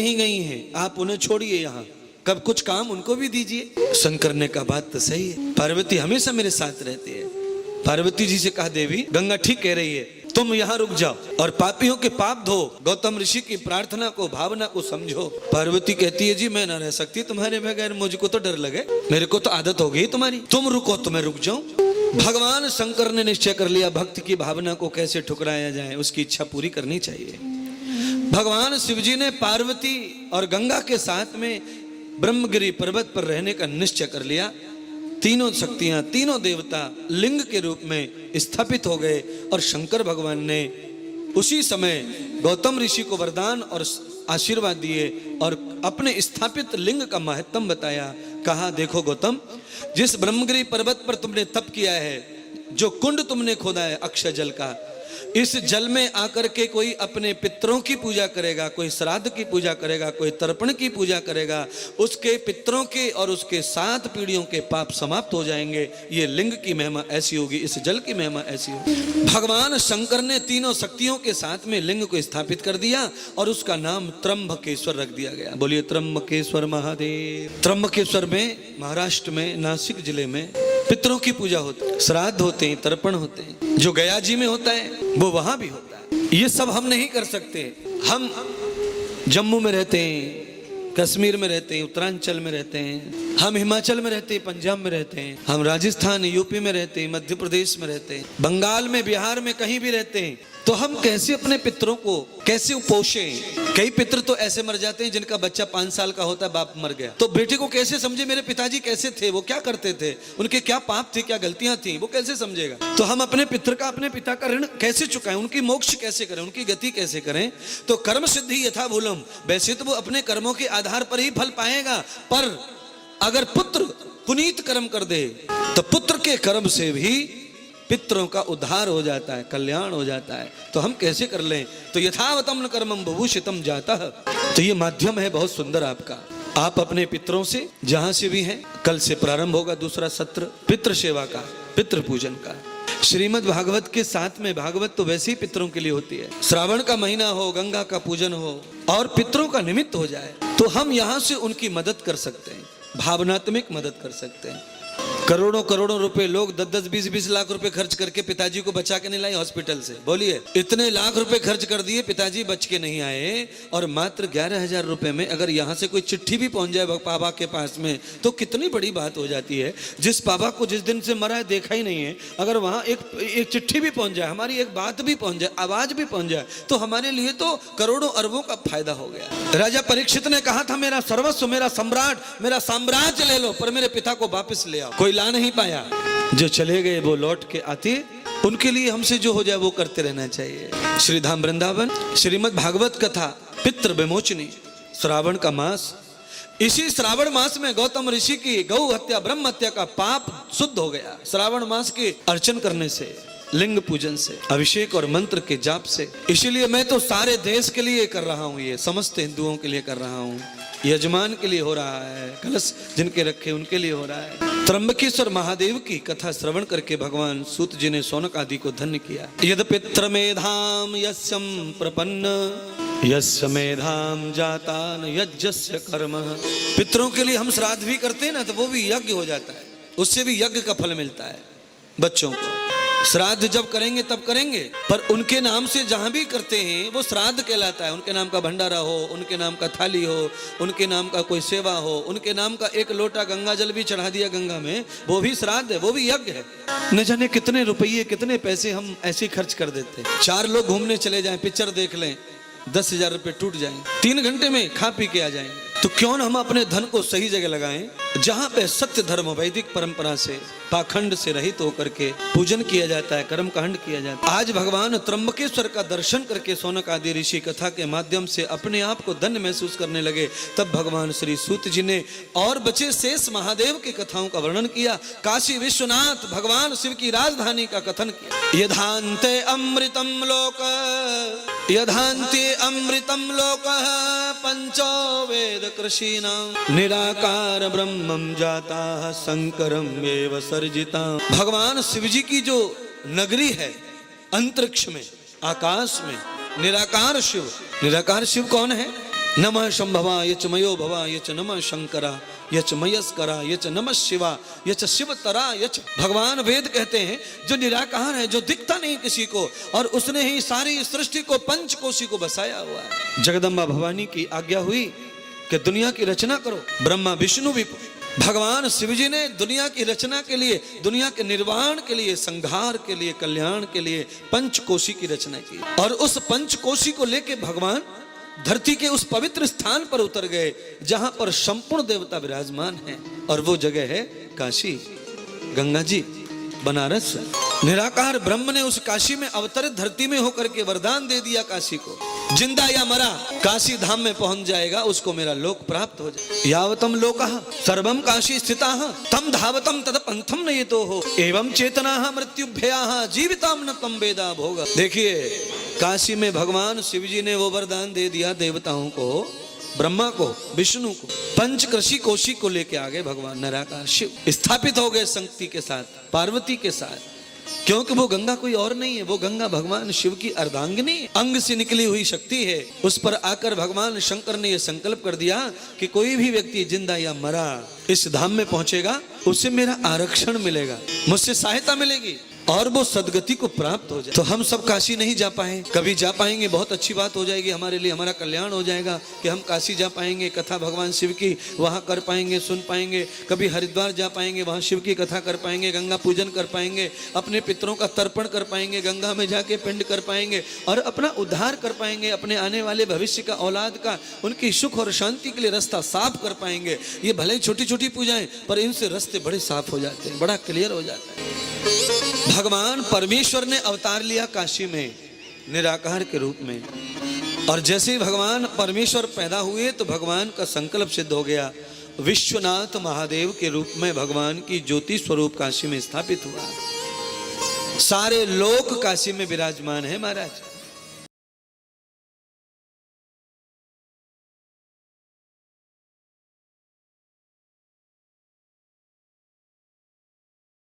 कहीं गई हैं, आप उन्हें छोड़िए, यहाँ कब कुछ काम उनको भी दीजिए। शंकर ने कहा बात तो सही है, पार्वती हमेशा मेरे साथ रहती है। पार्वती जी से कहा देवी गंगा ठीक कह रही है, तुम यहाँ रुक जाओ और पापियों के पाप धो, गौतम ऋषि की प्रार्थना को भावना को समझो। पार्वती कहती है जी मैं ना रह सकती तुम्हारे बगैर, मुझको तो डर लगे, मेरे को तो आदत हो गई तुम्हारी, तुम रुको तो मैं रुक जाऊं। भगवान शंकर ने निश्चय कर लिया भक्त की भावना को कैसे ठुकराया जाए, उसकी इच्छा पूरी करनी चाहिए। भगवान शिवजी ने पार्वती और गंगा के साथ में ब्रह्मगिरी पर्वत पर रहने का निश्चय कर लिया। तीनों शक्तियां, तीनों देवता लिंग के रूप में स्थापित हो गए और शंकर भगवान ने उसी समय गौतम ऋषि को वरदान और आशीर्वाद दिए और अपने स्थापित लिंग का महत्व बताया। कहा देखो गौतम, जिस ब्रह्मगिरी पर्वत पर तुमने तप किया है, जो कुंड तुमने खोदा है अक्षय जल का, इस जल में आकर के कोई अपने पितरों की पूजा करेगा, कोई श्राद्ध की पूजा करेगा, कोई तर्पण की पूजा करेगा, उसके पितरों के और उसके 7 पीढ़ियों के पाप समाप्त हो जाएंगे। ये लिंग की महिमा ऐसी होगी, इस जल की महिमा ऐसी होगी। भगवान शंकर ने तीनों शक्तियों के साथ में लिंग को स्थापित कर दिया और उसका नाम त्र्यंबकेश्वर रख दिया गया। बोलिए त्र्यंबकेश्वर महादेव। त्र्यंबकेश्वर में, महाराष्ट्र में, नासिक जिले में पितरों की पूजा होती है, श्राद्ध होते हैं, तर्पण होते हैं। जो गया जी में होता है वो वहां भी होता है। ये सब हम नहीं कर सकते। हम जम्मू में रहते हैं, कश्मीर में रहते हैं, उत्तरांचल में रहते हैं, हम हिमाचल में रहते हैं, पंजाब में रहते हैं, हम राजस्थान यूपी में रहते हैं, मध्य प्रदेश में रहते हैं, बंगाल में, बिहार में, कहीं भी रहते हैं। तो हम कैसे अपने पितरों को कैसे पोषें? कई पितर तो ऐसे मर जाते हैं जिनका बच्चा 5 साल का होता है, बाप मर गया, तो बेटे को कैसे समझे मेरे पिताजी कैसे थे, वो क्या करते थे, उनके क्या पाप थे, क्या गलतियां थी, वो कैसे समझेगा? तो हम अपने पितर का, अपने पिता का ऋण कैसे चुकाएं, उनकी मोक्ष कैसे करें, उनकी गति कैसे करें? तो कर्म सिद्धि यथा भूलम, वैसे तो वो अपने कर्मों के आधार पर ही फल पाएगा, पर अगर पुत्र पुनीत कर्म कर दे तो पुत्र के कर्म से भी पितरों का उद्धार हो जाता है, कल्याण हो जाता है। तो हम कैसे कर लें? तो यथावतम न कर्मम विभूषितम जाता। तो ये माध्यम है बहुत सुंदर आपका। आप अपने पितरों से जहां से भी हैं, कल से प्रारंभ होगा दूसरा सत्र पितृ सेवा का, पितृ पूजन का। श्रीमद् भागवत के साथ में, भागवत तो वैसे ही पितरों के लिए होती है, श्रावण का महीना हो, गंगा का पूजन हो और पितरों का निमित्त हो जाए तो हम यहाँ से उनकी मदद कर सकते हैं, भावनात्मक मदद कर सकते हैं। करोड़ों करोड़ों रुपए लोग 10-10, 20-20 लाख रुपए खर्च करके पिताजी को बचा के नहीं लाए हॉस्पिटल से। बोलिए, इतने लाख रुपए खर्च कर दिए, पिताजी बच के नहीं आए, और मात्र 11,000 रुपए में अगर यहाँ से कोई चिट्ठी भी पहुंच जाए पापा के पास में तो कितनी बड़ी बात हो जाती है। जिस पापा को जिस दिन से मरा है देखा ही नहीं है, अगर वहाँ एक चिट्ठी भी पहुंच जाए, हमारी एक बात भी पहुंच जाए, आवाज भी पहुंच जाए, तो हमारे लिए तो करोड़ों अरबों का फायदा हो गया। राजा परीक्षित ने कहा था मेरा सर्वस्व, मेरा सम्राट, मेरा साम्राज्य ले लो, पर मेरे पिता को वापस ले आओ। कोई ला नहीं पाया। जो चले गए वो लौट के आते, उनके लिए हमसे जो हो जाए वो करते रहना चाहिए। श्री धाम वृंदावन, श्रीमद् भागवत कथा पितृ विमोचनी, श्रावण का मास। इसी श्रावण मास में गौतम ऋषि की गौ हत्या, ब्रह्म हत्या का पाप शुद्ध हो गया। श्रावण मास के अर्चन करने से, लिंग पूजन से, अभिषेक और मंत्र के जाप से। इसीलिए मैं तो सारे देश के लिए कर रहा हूँ, ये समस्त हिंदुओं के लिए कर रहा हूँ, यजमान के लिए हो रहा है, कलश जिनके रखे उनके लिए हो रहा है। त्र्यंबकेश्वर महादेव की कथा श्रवण करके भगवान सूत जी ने शौनक आदि को धन्य किया। यद पित्र मेधाम यस्यम प्रपन्न यस्य मेधाम जाता न यज्ञस्य कर्म। पितरों के लिए हम श्राद्ध भी करते हैं ना, तो वो भी यज्ञ हो जाता है, उससे भी यज्ञ का फल मिलता है बच्चों को। श्राद्ध जब करेंगे तब करेंगे, पर उनके नाम से जहां भी करते हैं वो श्राद्ध कहलाता है। उनके नाम का भंडारा हो, उनके नाम का थाली हो, उनके नाम का कोई सेवा हो, उनके नाम का एक लोटा गंगा जल भी चढ़ा दिया गंगा में, वो भी श्राद्ध है, वो भी यज्ञ है। न जाने कितने रुपये, कितने पैसे हम ऐसे खर्च कर देते हैं। 4 लोग घूमने चले जाएं, पिक्चर देख लें, 10,000 रुपये टूट जाएंगे, 3 घंटे में खा पी के आ जाएंगे। तो क्यों न हम अपने धन को सही जगह लगाएं, जहां पे सत्य धर्म वैदिक परंपरा से, पाखंड से रहित होकर के पूजन किया जाता है, कर्म कांड किया जाता है। आज भगवान त्र्यंबकेश्वर का दर्शन करके शौनक आदि ऋषि कथा के माध्यम से अपने आप को धन्य महसूस करने लगे। तब भगवान श्री सूत जी ने और बचे शेष महादेव की कथाओं का वर्णन किया। काशी विश्वनाथ भगवान शिव की राजधानी का कथन किया। यधान्ते अमृतम लोक, यधान्ते अमृतम लोक पंचो वेद कृषिणां निराकार ब्रह्मं जाता शंकरं एव सर्जिता। भगवान शिव जी की जो नगरी है अंतरिक्ष में, आकाश में, निराकार शिव। निराकार शिव कौन है? नमः शंभवा यच मयो भवा यच नमः शंकरा यच मयस्करा यच नमः शिवा यच शिवतरा यच। भगवान वेद कहते हैं जो निराकार है, जो दिखता नहीं किसी को, और उसने ही सारी सृष्टि को पंचकोशी को बसाया हुआ है। जगदम्बा भवानी की आज्ञा हुई कि दुनिया की रचना करो। ब्रह्मा विष्णु भी भगवान शिव जी ने दुनिया की रचना के लिए, दुनिया के निर्वाण के लिए, संहार के लिए, कल्याण के लिए पंचकोशी की रचना की। और उस पंचकोशी को लेके भगवान धरती के उस पवित्र स्थान पर उतर गए जहां पर संपूर्ण देवता विराजमान हैं, और वो जगह है काशी, गंगा जी, बनारस। निराकार ब्रह्म ने उस काशी में अवतरित धरती में होकर के वरदान दे दिया काशी को, जिंदा या मरा काशी धाम में पहुंच जाएगा, उसको मेरा लोक प्राप्त हो जाए। यावतम लोकः सर्वम काशी स्थिताः तम धावतम तद पंथम नयतो हो एवं चेतनाः मृत्युभयाः जीविताम न तम वेदा भोग। देखिए, काशी में भगवान शिव जी ने वो वरदान दे दिया देवताओं को, ब्रह्मा को, विष्णु को, पंचकृषि कोशी को लेके आ गए भगवान निराकार शिव, स्थापित हो गए शक्ति के साथ, पार्वती के साथ, क्योंकि वो गंगा कोई और नहीं है, वो गंगा भगवान शिव की अर्धांगिनी अंग से निकली हुई शक्ति है। उस पर आकर भगवान शंकर ने यह संकल्प कर दिया कि कोई भी व्यक्ति जिंदा या मरा इस धाम में पहुंचेगा, उससे मेरा आरक्षण मिलेगा, मुझसे सहायता मिलेगी और वो सदगति को प्राप्त हो जाए। तो हम सब काशी नहीं जा पाए, कभी जा पाएंगे, बहुत अच्छी बात हो जाएगी हमारे लिए, हमारा कल्याण हो जाएगा कि हम काशी जा पाएंगे, कथा भगवान शिव की वहाँ कर पाएंगे, सुन पाएंगे। कभी हरिद्वार जा पाएंगे, वहाँ शिव की कथा कर पाएंगे, गंगा पूजन कर पाएंगे, अपने पितरों का तर्पण कर पाएंगे, गंगा में जाके पिंड कर पाएंगे और अपना उद्धार कर पाएंगे, अपने आने वाले भविष्य का, औलाद का, उनकी सुख और शांति के लिए रास्ता साफ कर पाएंगे। ये भले ही छोटी छोटी पूजाएं, पर इनसे रास्ते बड़े साफ हो जाते हैं, बड़ा क्लियर हो जाता है। भगवान परमेश्वर ने अवतार लिया काशी में निराकार के रूप में, और जैसे ही भगवान परमेश्वर पैदा हुए तो भगवान का संकल्प सिद्ध हो गया। विश्वनाथ महादेव के रूप में भगवान की ज्योति स्वरूप काशी में स्थापित हुआ। सारे लोक काशी में विराजमान है महाराज।